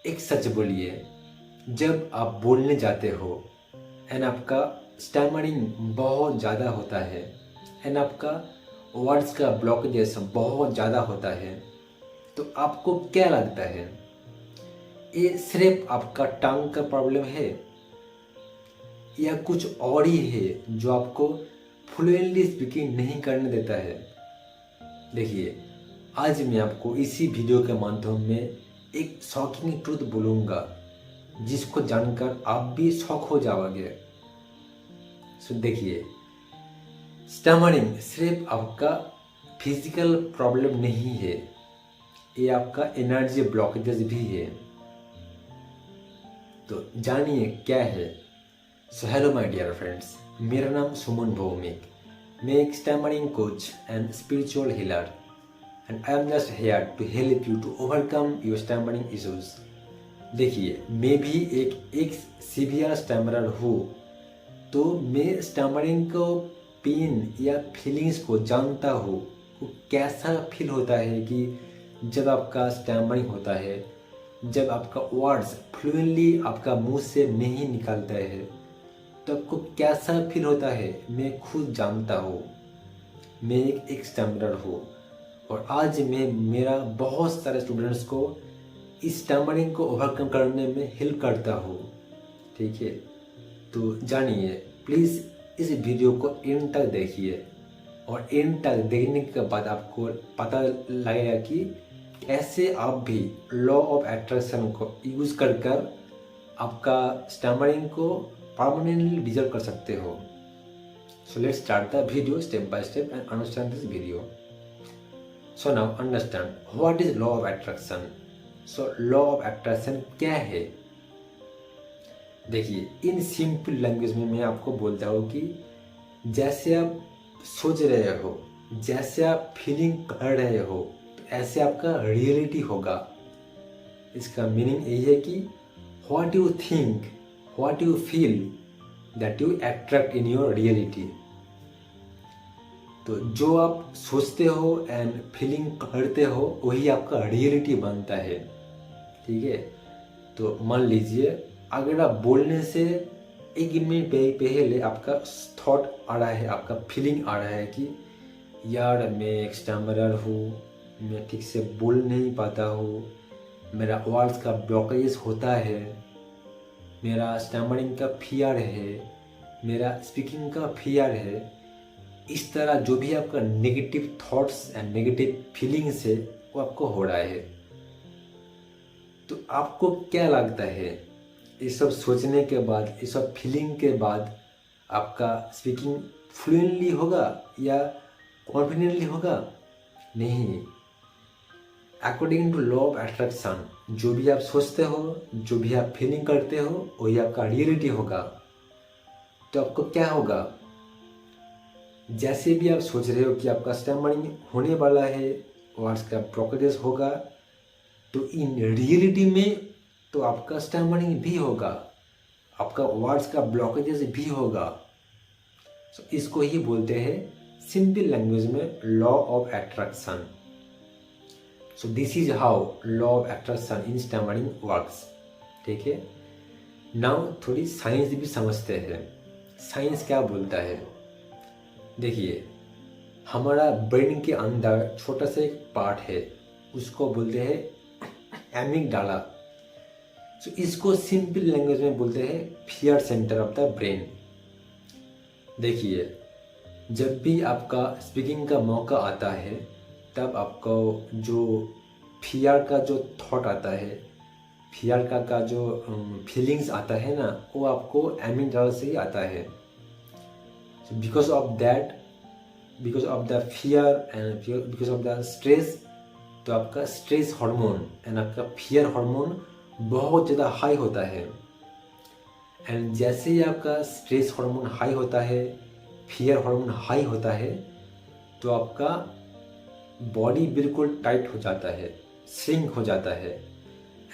एक सच बोलिए, जब आप बोलने जाते हो एंड आपका स्टैमरिंग बहुत ज़्यादा होता है एंड आपका वर्ड्स का ब्लॉकेजेस बहुत ज़्यादा होता है, तो आपको क्या लगता है, ये सिर्फ आपका टंग का प्रॉब्लम है या कुछ और ही है जो आपको फ्लुएंटली स्पीकिंग नहीं करने देता है? देखिए, आज मैं आपको इसी वीडियो के माध्यम में एक शॉकिंग ट्रूथ बोलूँगा जिसको जानकर आप भी शॉक हो जाओगे। सो देखिए, स्टमरिंग सिर्फ आपका फिजिकल प्रॉब्लम नहीं है, ये आपका एनर्जी ब्लॉकेजेस भी है। तो जानिए क्या है। So hello my dear friends, मेरा नाम सुमन भौमिक। मैं एक stammering coach and spiritual healer and I am just here to help you to overcome your stammering issues. देखिए, मैं भी एक सीवियर स्टमरर हूँ, तो मैं स्टमरिंग को पेन या फीलिंग्स को जानता हूँ। वो कैसा फील होता है कि जब आपका स्टैमरिंग होता है, जब आपका वर्ड्स फ्लुएंटली आपका मुंह से नहीं निकलता है, तो आपको कैसा फील होता है मैं खुद जानता हूँ। मैं एक स्टैमरर हूँ और आज मैं मेरा बहुत सारे स्टूडेंट्स को इस स्टैमरिंग को ओवरकम करने में हेल्प करता हूँ। ठीक है, तो जानिए प्लीज़ इस वीडियो को एंड तक देखिए और एंड तक देखने के बाद आपको पता लगेगा कि कैसे आप भी लॉ ऑफ अट्रैक्शन को यूज़ कर आपका स्टैमरिंग को परमानेंटली डिजर्व कर सकते हो। So let's start the video step by step and understand this video. So now understand what is law of attraction. So law of attraction क्या है? देखिए, इन सिंपल लैंग्वेज में मैं आपको बोलता हूँ कि जैसे आप सोच रहे हो, जैसे आप फीलिंग कर रहे हो, तो ऐसे आपका रियलिटी होगा। इसका मीनिंग यही है कि what you think, what you feel, that you attract in your reality. तो जो आप सोचते हो एंड फीलिंग करते हो वही आपका रियलिटी बनता है। ठीक है, तो मान लीजिए अगर आप बोलने से एक मिनट पहले आपका थॉट आ रहा है, आपका फीलिंग आ रहा है कि यार मैं एक स्टैमरर हूँ, मैं ठीक से बोल नहीं पाता हूँ, मेरा वर्ड्स का ब्लॉकेज होता है, मेरा स्टैमरिंग का फियर है, मेरा स्पीकिंग का फियर है, इस तरह जो भी आपका negative thoughts and negative feelings है वो आपको हो रहा है, तो आपको क्या लगता है ये सब सोचने के बाद, ये सब फीलिंग के बाद आपका स्पीकिंग फ्लुएंटली होगा या कॉन्फिडेंटली होगा? नहीं। According to law of attraction, जो भी आप सोचते हो, जो भी आप फीलिंग करते हो वही आपका रियलिटी होगा। तो आपको क्या होगा, जैसे भी आप सोच रहे हो कि आपका स्टैमरिंग होने वाला है, वर्ड्स का ब्लॉकेजेस होगा, तो इन रियलिटी में तो आपका स्टैमरिंग भी होगा, आपका वर्ड्स का ब्लॉकेजेस भी होगा। सो इसको ही बोलते हैं सिंपल लैंग्वेज में law of attraction. So this is how law of attraction in stammering works. ठीक है, नाउ थोड़ी साइंस भी समझते हैं। साइंस क्या बोलता है? देखिए, हमारा ब्रेन के अंदर छोटा सा एक पार्ट है, उसको बोलते हैं एमिगडाला। तो इसको सिंपल लैंग्वेज में बोलते हैं fear centre of the brain. देखिए, जब भी आपका स्पीकिंग का मौका आता है, तब आपको जो फियर का जो थॉट आता है, फियर का जो फीलिंग्स आता है ना, वो आपको एमिगडाला से ही आता है। So because of that, because of the fear and because of the stress, तो आपका स्ट्रेस हार्मोन एंड आपका फियर हार्मोन बहुत ज़्यादा हाई होता है। एंड जैसे ही आपका स्ट्रेस हार्मोन हाई होता है, फियर हार्मोन हाई होता है, तो आपका बॉडी बिल्कुल टाइट हो जाता है, श्रिंक हो जाता है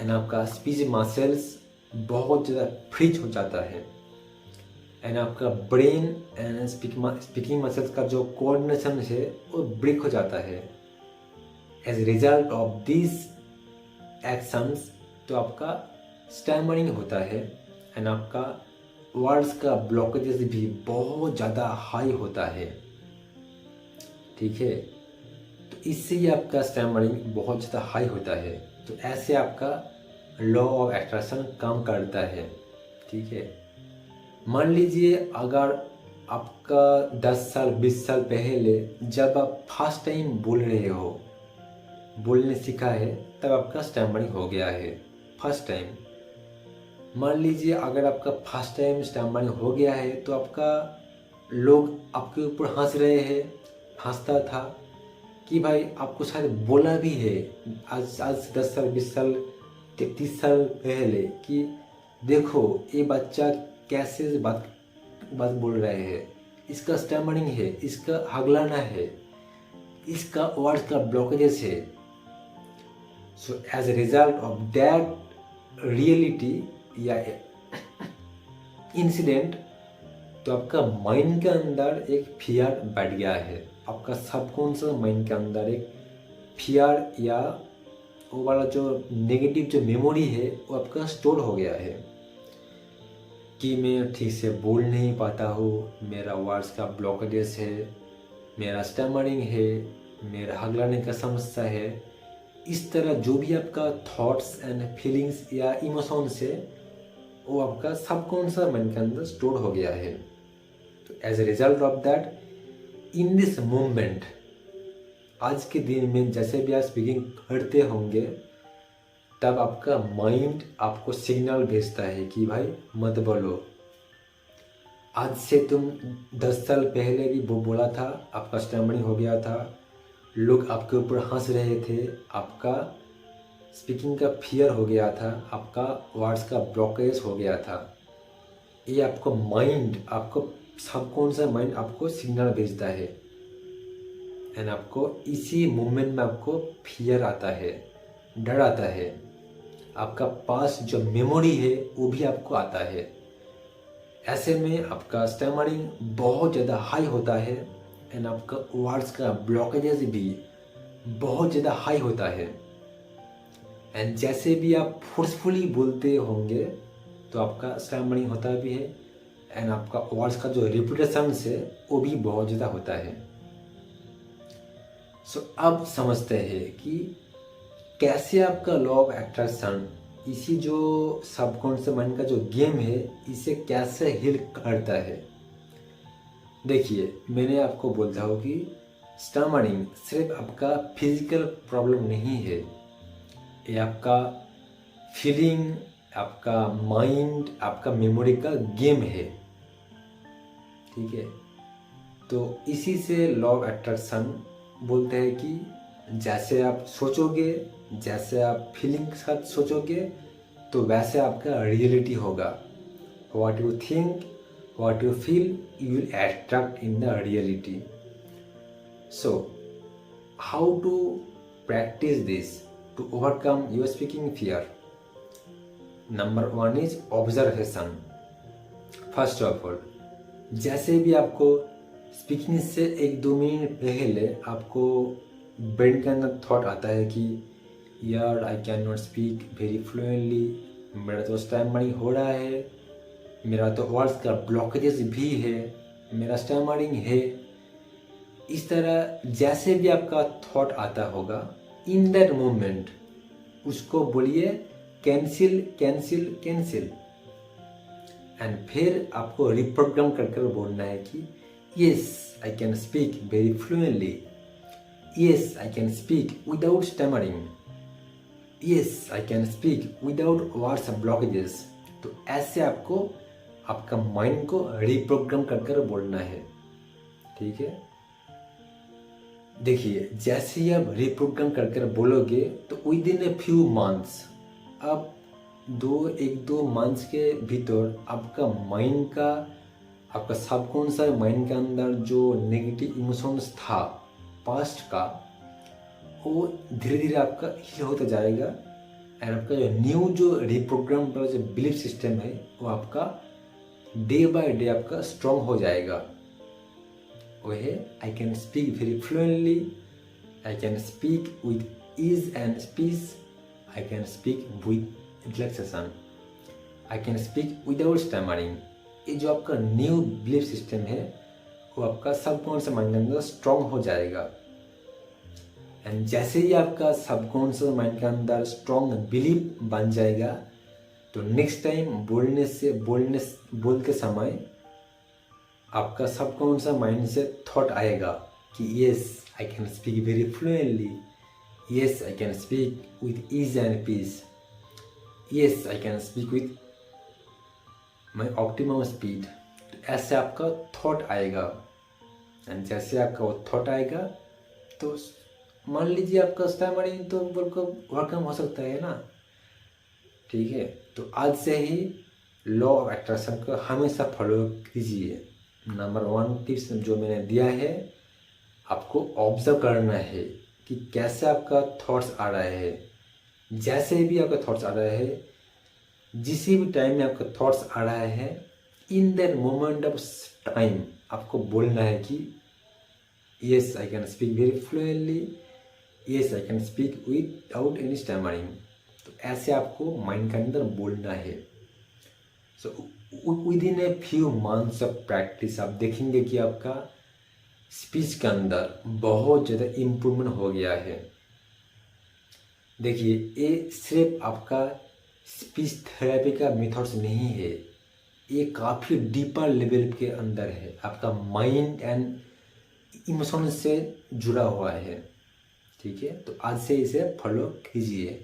एंड आपका स्पीच मसल्स बहुत ज़्यादा फ्रीज हो जाता है एंड आपका ब्रेन एंड स्पीकिंग मसल्स का जो कोऑर्डिनेशन है वो ब्रेक हो जाता है। As result of this actions तो आपका स्टैमरिंग होता है एंड आपका वर्ड्स का ब्लॉकेजेस भी बहुत ज़्यादा हाई होता है, ठीक है। तो इससे ही आपका स्टैमरिंग बहुत ज़्यादा हाई होता है। तो ऐसे आपका लॉ ऑफ अट्रैक्शन काम करता है, ठीक है। मान लीजिए अगर आपका 10 साल 20 साल पहले जब आप फर्स्ट टाइम बोल रहे हो, बोलने सीखा है, तब आपका स्टैमरिंग हो गया है फर्स्ट टाइम। मान लीजिए अगर आपका फर्स्ट टाइम स्टैमरिंग हो गया है तो आपका लोग आपके ऊपर हंस रहे हैं, हंसता था कि भाई आपको शायद बोला भी है आज 10 साल 20 साल 30 साल पहले कि देखो ये बच्चा कैसे बात बोल रहे हैं, इसका स्टैमरिंग है, इसका हगलाना है, इसका वर्ड का ब्लॉकेजेस है। So as a result of that reality या इंसिडेंट, तो आपका माइंड के अंदर एक फियर बैठ गया है, आपका सबकॉन्शियस माइंड के अंदर एक फियर या वो वाला जो नेगेटिव जो मेमोरी है वो आपका स्टोर हो गया है कि मैं ठीक से बोल नहीं पाता हूँ, मेरा वर्ड्स का ब्लॉकेजेस है, मेरा स्टैमरिंग है, मेरा हगलाने का समस्या है। इस तरह जो भी आपका थॉट्स एंड फीलिंग्स या इमोशंस है वो आपका सबकॉन्शियस माइंड के अंदर स्टोर हो गया है। तो as a result of that in this moment, आज के दिन में जैसे भी आप स्पीकिंग करते होंगे तब आपका माइंड आपको सिग्नल भेजता है कि भाई मत बोलो। आज से तुम 10 साल पहले भी वो बोला था, आपका स्टैमरिंग हो गया था, लोग आपके ऊपर हंस रहे थे, आपका स्पीकिंग का फियर हो गया था, आपका वर्ड्स का ब्लॉकेज हो गया था। ये आपको माइंड, आपको सबकॉन्शियस माइंड आपको सिग्नल भेजता है एंड आपको इसी मोमेंट में आपको फियर आता है, डर आता है, आपका पास जो मेमोरी है वो भी आपको आता है। ऐसे में आपका स्टैमरिंग बहुत ज़्यादा हाई होता है एंड आपका वर्ड्स का ब्लॉकेजेस भी बहुत ज़्यादा हाई होता है। एंड जैसे भी आप फोर्सफुली बोलते होंगे तो आपका स्टैमरिंग होता भी है एंड आपका वर्ड्स का जो रिपीटेशन है वो भी बहुत ज़्यादा होता है। सो अब समझते हैं कि कैसे आपका लॉ ऑफ अट्रैक्शन इसी जो सबकॉन्शियस माइंड का जो गेम है इसे कैसे हील करता है। देखिए, मैंने आपको बोलता हूँ कि स्टैमरिंग सिर्फ आपका फिजिकल प्रॉब्लम नहीं है, ये आपका फीलिंग, आपका माइंड, आपका मेमोरी का गेम है, ठीक है। तो इसी से लॉ ऑफ अट्रैक्शन बोलते हैं कि जैसे आप सोचोगे, जैसे आप फीलिंग के साथ सोचोगे तो वैसे आपका रियलिटी होगा। What you think, what you feel, you will attract in the reality. So how to practice this to overcome your speaking fear? Number 1 is observation. First of all, जैसे भी आपको स्पीकिंग से 1-2 मिनट पहले आपको brain के अंदर thought आता है कि यार I can not speak very fluently, मेरा तो स्टैमरिंग हो रहा है, मेरा तो वर्ड्स का ब्लॉकेजेस भी है, मेरा स्टैमरिंग है, इस तरह जैसे भी आपका थॉट आता होगा इन दैट मोमेंट उसको बोलिए कैंसिल कैंसिल कैंसिल। एंड फिर आपको रिप्रोग्राम कर बोलना है कि yes, I can speak very fluently. Yes, I can speak without stammering. Yes, I can speak without words blockages. तो ऐसे आपको आपका माइंड को रिप्रोग्राम कर बोलना है, ठीक है। देखिए, जैसे ही आप रिप्रोग्राम कर बोलोगे तो with in a few months, आप 1-2 मंथ्स के भीतर आपका माइंड का, आपका सबकॉन्शियस माइंड के अंदर जो नेगेटिव इमोशंस था पास्ट का वो धीरे धीरे आपका हील होता जाएगा एंड आपका जो न्यू जो रिप्रोग्राम वाला जो बिलीफ सिस्टम है वो आपका डे बाय डे आपका स्ट्रॉन्ग हो जाएगा। वो है I can speak very fluently, I can speak with ease and speech, I can speak with relaxation, I can speak without stammering. ये जो आपका न्यू बिलीफ सिस्टम है वो आपका सबकॉन्शियस माइंड के अंदर स्ट्रॉन्ग हो जाएगा। एंड जैसे ही आपका सबकॉन्शियस माइंड के अंदर स्ट्रॉन्ग बिलीफ बन जाएगा तो नेक्स्ट टाइम बोलते समय आपका सबकॉन्शियस माइंड से थॉट आएगा कि yes I can speak very fluently, yes I can speak with ease and peace, yes I can speak with my optimum speed. तो ऐसे आपका थॉट आएगा। एंड जैसे आपका वो थॉट आएगा तो मान लीजिए आपका स्टैमरिंग तो बिल्कुल ओवरकम हो सकता है ना। ठीक है, तो आज से ही लॉ ऑफ अट्रैक्शन को हमेशा फॉलो कीजिए। नंबर 1 टिप्स जो मैंने दिया है, आपको ऑब्जर्व करना है कि कैसे आपका थॉट्स आ रहा है। जैसे भी आपका थॉट्स आ रहा है, जिस भी टाइम में आपका थॉट्स आ रहा है, in that moment of time आपको बोलना है कि yes I can speak very fluently, yes I can speak without any stammering. तो ऐसे आपको माइंड के अंदर बोलना है। So with in a few months of practice आप देखेंगे कि आपका स्पीच के अंदर बहुत ज़्यादा इम्प्रूवमेंट हो गया है। देखिए, ये सिर्फ आपका स्पीच थेरेपी का मेथड्स नहीं है, ये काफ़ी डीपर लेवल के अंदर है, आपका माइंड एंड इमोशन से जुड़ा हुआ है। ठीक है, तो आज से इसे फॉलो कीजिए।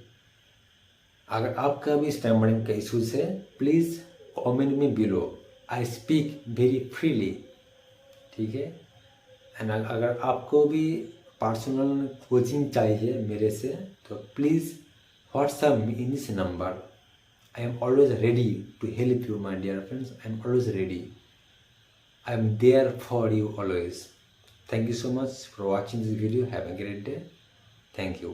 अगर आपका भी स्टैमरिंग का इशूज़ है, प्लीज़ कमेंट में below, I speak very freely. ठीक है, एंड अगर आपको भी पर्सनल कोचिंग चाहिए मेरे से तो please WhatsApp me in this number. I am always ready to help you my dear friends, I am always ready, I am there for you always. Thank you so much for watching this video. Have a great day. Thank you.